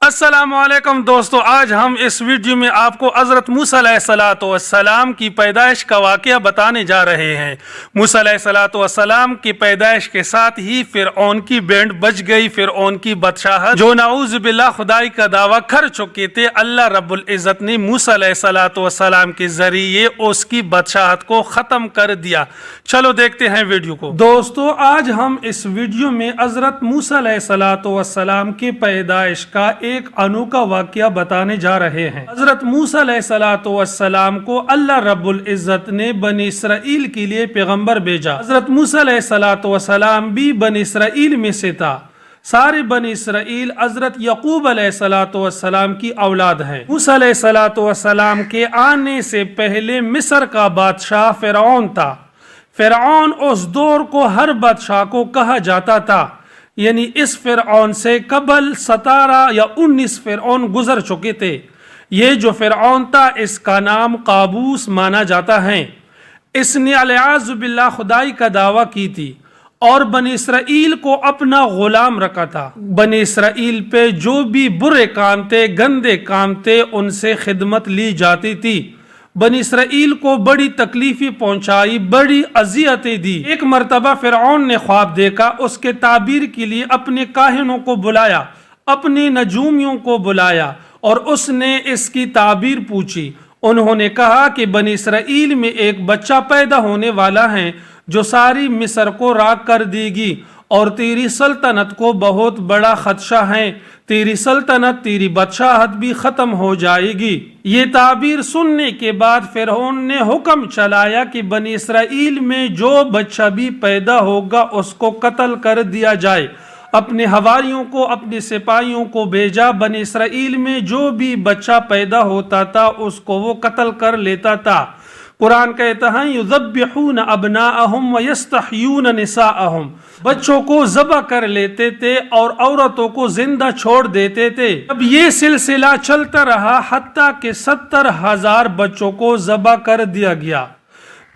السلام علیکم دوستو، آج ہم اس ویڈیو میں آپ کو حضرت موسیٰ علیہ السلام کی پیدائش کا واقعہ بتانے جا رہے ہیں۔ موسیٰ علیہ السلام کی پیدائش کے ساتھ ہی فرعون کی بینڈ بج گئی۔ فرعون کی بادشاہت جو نعوذ باللہ خدائی کا دعویٰ کر چکے تھے، اللہ رب العزت نے موسیٰ علیہ السلام کے ذریعے اس کی بادشاہت کو ختم کر دیا۔ چلو دیکھتے ہیں ویڈیو کو۔ دوستو، آج ہم اس ویڈیو میں حضرت موسیٰ علیہ السلام کی پیدائش کا ایک انوکھا واقعہ بتانے جا رہے ہیں۔ حضرت موسیٰ علیہ السلام کو اللہ رب العزت نے بنی اسرائیل کے لیے پیغمبر بھیجا۔ حضرت موسیٰ علیہ السلام بھی بنی اسرائیل میں سے تھا۔ سارے بنی اسرائیل حضرت یعقوب علیہ السلام کی اولاد ہیں۔ موسیٰ علیہ السلام کے آنے سے پہلے مصر کا بادشاہ فرعون تھا۔ فرعون اس دور کو ہر بادشاہ کو کہا جاتا تھا، یعنی اس فرعون سے قبل 17 یا 19 فرعون گزر چکے تھے۔ یہ جو فرعون تھا، اس کا نام قابوس مانا جاتا ہے۔ اس نے والعیاذ باللہ خدائی کا دعویٰ کی تھی اور بنی اسرائیل کو اپنا غلام رکھا تھا۔ بنی اسرائیل پہ جو بھی برے کام تھے، گندے کام تھے، ان سے خدمت لی جاتی تھی۔ بنی اسرائیل کو بڑی تکلیفیں پہنچائی، بڑی اذیتیں دی۔ ایک مرتبہ فرعون نے خواب دیکھا، اس کے تعبیر کے لیے اپنے کاہنوں کو بلایا، اپنے نجومیوں کو بلایا اور اس نے اس کی تعبیر پوچھی۔ انہوں نے کہا کہ بنی اسرائیل میں ایک بچہ پیدا ہونے والا ہے جو ساری مصر کو راکھ کر دے گی اور تیری سلطنت کو بہت بڑا خدشہ ہے۔ تیری سلطنت، تیری بادشاہت بھی ختم ہو جائے گی۔ یہ تعبیر سننے کے بعد فرعون نے حکم چلایا کہ بنی اسرائیل میں جو بچہ بھی پیدا ہوگا اس کو قتل کر دیا جائے۔ اپنے حواریوں کو، اپنے سپاہیوں کو بھیجا۔ بنی اسرائیل میں جو بھی بچہ پیدا ہوتا تھا اس کو وہ قتل کر لیتا تھا۔ قرآن کہتا ہے یذبحون ابناءہم ویستحیون نساءہم، بچوں کو ذبح کر لیتے تھے اور عورتوں کو زندہ چھوڑ دیتے تھے۔ اب یہ سلسلہ چلتا رہا حتیٰ کہ 70,000 بچوں کو ذبح کر دیا گیا۔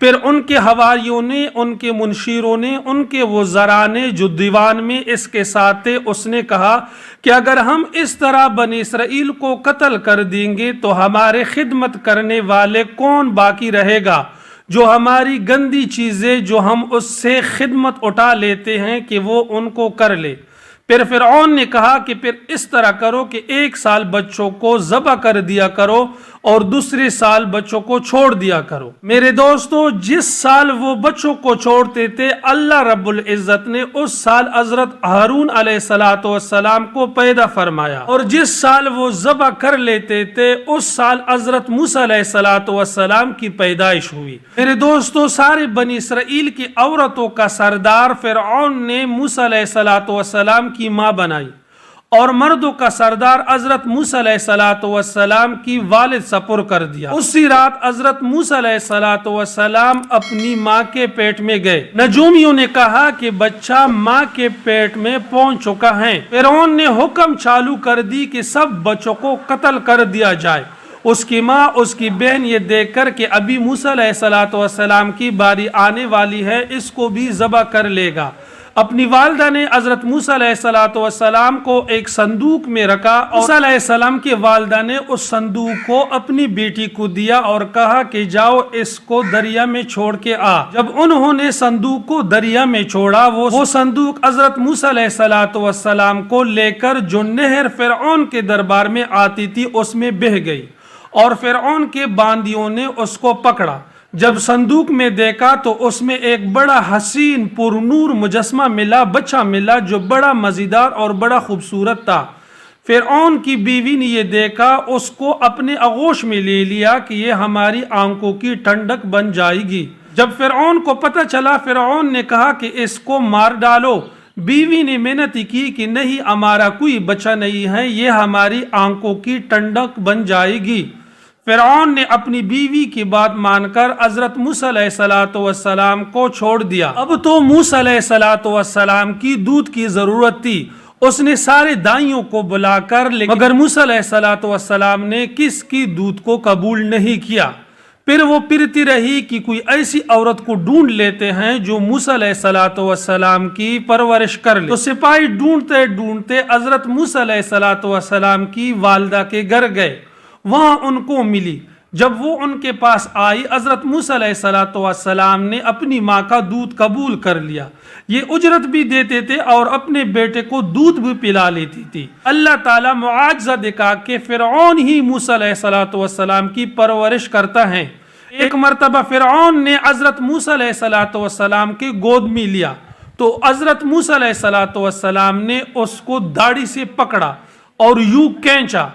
پھر ان کے حواریوں نے، ان کے منشیروں نے، ان کے وزراء نے جو دیوان میں اس کے ساتھ تھے، اس نے کہا کہ اگر ہم اس طرح بنی اسرائیل کو قتل کر دیں گے تو ہمارے خدمت کرنے والے کون باقی رہے گا؟ جو ہماری گندی چیزیں جو ہم اس سے خدمت اٹھا لیتے ہیں کہ وہ ان کو کر لے۔ پھر فرعون نے کہا کہ پھر اس طرح کرو کہ 1 سال بچوں کو ذبح کر دیا کرو اور دوسرے سال بچوں کو چھوڑ دیا کرو۔ میرے دوستو، جس سال وہ بچوں کو چھوڑتے تھے، اللہ رب العزت نے اس سال حضرت ہارون علیہ السلام کو پیدا فرمایا، اور جس سال وہ ذبح کر لیتے تھے اس سال حضرت موسیٰ علیہ السلام کی پیدائش ہوئی۔ میرے دوستو، سارے بنی اسرائیل کی عورتوں کا سردار فرعون نے موسیٰ علیہ السلام کی ماں بنائی، اور مردوں کا سردار حضرت موسیٰ علیہ السلام کی والد سپر کر دیا۔ اسی رات حضرت موسیٰ علیہ السلام اپنی ماں کے پیٹ میں گئے۔ نجومیوں نے کہا کہ بچہ ماں کے پیٹ میں پہنچ چکا ہے۔ فرعون نے حکم چالو کر دی کہ سب بچوں کو قتل کر دیا جائے۔ اس کی ماں، اس کی بہن یہ دیکھ کر کہ ابھی موسیٰ علیہ السلام کی باری آنے والی ہے، اس کو بھی ذبح کر لے گا، اپنی والدہ نے حضرت موسیٰ علیہ السلام کو ایک صندوق میں رکھا، اور موسیٰ علیہ السلام کی والدہ نے اس صندوق کو اپنی بیٹی کو دیا اور کہا کہ جاؤ اس کو دریا میں چھوڑ کے آ۔ جب انہوں نے صندوق کو دریا میں چھوڑا، وہ صندوق حضرت موسیٰ علیہ السلام کو لے کر جو نہر فرعون کے دربار میں آتی تھی اس میں بہہ گئی، اور فرعون کے باندیوں نے اس کو پکڑا۔ جب صندوق میں دیکھا تو اس میں ایک بڑا حسین پر نور مجسمہ ملا، بچہ ملا جو بڑا مزیدار اور بڑا خوبصورت تھا۔ فرعون کی بیوی نے یہ دیکھا، اس کو اپنے آغوش میں لے لیا کہ یہ ہماری آنکھوں کی ٹھنڈک بن جائے گی۔ جب فرعون کو پتہ چلا، فرعون نے کہا کہ اس کو مار ڈالو۔ بیوی نے محنت کی کہ نہیں، ہمارا کوئی بچہ نہیں ہے، یہ ہماری آنکھوں کی ٹھنڈک بن جائے گی۔ فرعون نے اپنی بیوی کی بات مان کر حضرت موسیٰ علیہ السلام کو چھوڑ دیا۔ اب تو موسیٰ علیہ السلام کی دودھ کی ضرورت تھی۔ اس نے سارے دائیوں کو بلا کر، مگر موسیٰ علیہ السلام نے کس کی دودھ کو قبول نہیں کیا۔ پھر وہ پھرتی رہی کہ کوئی ایسی عورت کو ڈھونڈ لیتے ہیں جو موسیٰ علیہ السلام کی پرورش کر لے۔ تو سپاہی ڈھونڈتے ڈھونڈتے حضرت موسیٰ علیہ السلام کی والدہ کے گھر گئے، وہاں ان کو ملی۔ جب وہ ان کے پاس آئی، حضرت موسیٰ علیہ السلام نے اپنی ماں کا دودھ قبول کر لیا، یہ اجرت بھی دیتے تھے اور اپنے بیٹے کو دودھ بھی پلا لیتی تھی۔ اللہ تعالیٰ معجزہ دکھا کہ فرعون ہی موسیٰ علیہ السلام کی پرورش کرتا ہے۔ ایک مرتبہ فرعون نے حضرت موسیٰ علیہ السلام کے گود میں لیا تو حضرت موسیٰ علیہ السلام نے اس کو داڑھی سے پکڑا اور یوں کھینچا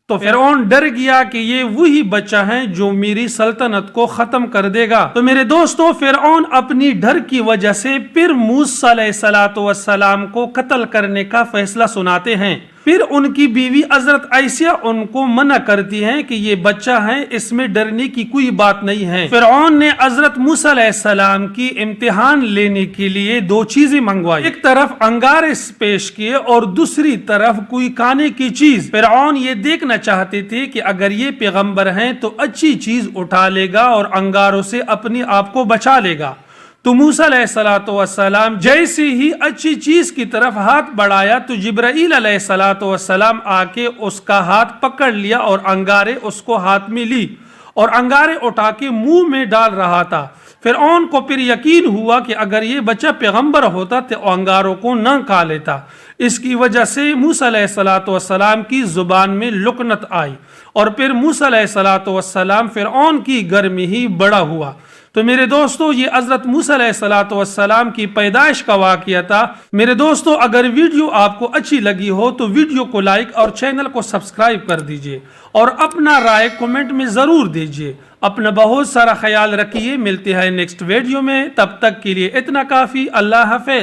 تو فرعون ڈر گیا کہ یہ وہی بچہ ہے جو میری سلطنت کو ختم کر دے گا۔ تو میرے دوستو، فرعون اپنی ڈر کی وجہ سے پھر موسیٰ علیہ السلام کو قتل کرنے کا فیصلہ سناتے ہیں۔ پھر ان کی بیوی حضرت عائشہ ان کو منع کرتی ہیں کہ یہ بچہ ہے، اس میں ڈرنے کی کوئی بات نہیں ہے۔ فرعون نے حضرت موسیٰ علیہ السلام کی امتحان لینے کے لیے دو چیزیں منگوائی، ایک طرف انگارے پیش کیے اور دوسری طرف کوئی کھانے کی چیز۔ فرعون یہ دیکھنا چاہتے تھے کہ اگر یہ پیغمبر ہیں تو اچھی چیز اٹھا لے گا اور انگاروں سے اپنے آپ کو بچا لے گا۔ تو موسیٰ علیہ السلام جیسے ہی اچھی چیز کی طرف ہاتھ بڑھایا تو جبرائیل علیہ السلام آ کے اس کا ہاتھ پکڑ لیا اور انگارے اس کو ہاتھ میں لی اور انگارے اٹھا کے منہ میں ڈال رہا تھا۔ فرعون کو پھر یقین ہوا کہ اگر یہ بچہ پیغمبر ہوتا تو انگاروں کو نہ کھا لیتا۔ اس کی وجہ سے موسیٰ علیہ السلام کی زبان میں لکنت آئی اور پھر موسیٰ علیہ السلام فرعون کی گھر میں ہی بڑا ہوا۔ تو میرے دوستو، یہ حضرت موسیٰ علیہ السلام کی پیدائش کا واقعہ تھا۔ میرے دوستو، اگر ویڈیو آپ کو اچھی لگی ہو تو ویڈیو کو لائک اور چینل کو سبسکرائب کر دیجئے اور اپنا رائے کومنٹ میں ضرور دیجئے۔ اپنا بہت سارا خیال رکھیے، ملتے ہیں نیکسٹ ویڈیو میں، تب تک کے لیے اتنا کافی۔ اللہ حافظ۔